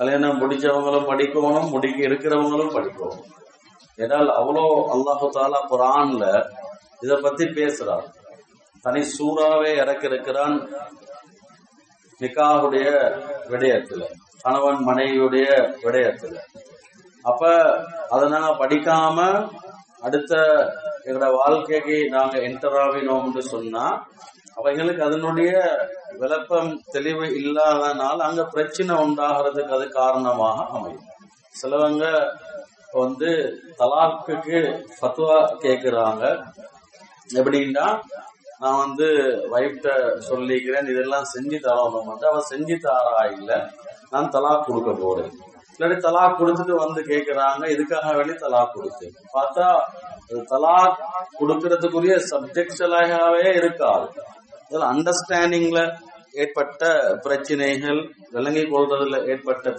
கல்யாணம் முடிச்சவங்களும் படிக்கணும், முடிக்க இருக்கிறவங்களும் படிக்கணும். ஏனால் அவ்வளோ அல்லாஹு தாலா குர்ஆன்ல இத பத்தி பேசுறான். தனி சூறாவே இறக்கிருக்கிறான் நிக்காஹுடைய விடயத்துல, கணவன் மனைவியுடைய விடயத்துல. அப்ப அதை நாங்க படிக்காம அடுத்த எங்களோட வாழ்க்கைக்கு நாங்க என்டர் ஆகினோம்னு சொன்னா அவைகளுக்கு அதனுடைய விளக்கம் தெளிவு இல்லாதனால அங்க பிரச்சனை உண்டாகிறதுக்கு அது காரணமாக அமையும். சிலவங்க தலாக்குக்கு ஃபத்வா கேட்கிறாங்க. எப்படின்னா, நான் வைஃப்ட சொல்லிக்கிறேன் இதெல்லாம் செஞ்சு தரணும், அவன் செஞ்சு தாரா இல்ல, நான் தலாக் கொடுக்க போறேன். இல்லாட்டி தலாக் கொடுத்துட்டு கேட்கிறாங்க இதுக்காக வேண்டி தலாக் கொடுத்தேன். பார்த்தா தலாக் கொடுக்கறதுக்குரிய சப்ஜெக்ட்ஸாகவே இருக்காது. இதில் அண்டர்ஸ்டாண்டிங்ல ஏற்பட்ட பிரச்சனைகள், விளங்கி கொள்றதுல ஏற்பட்ட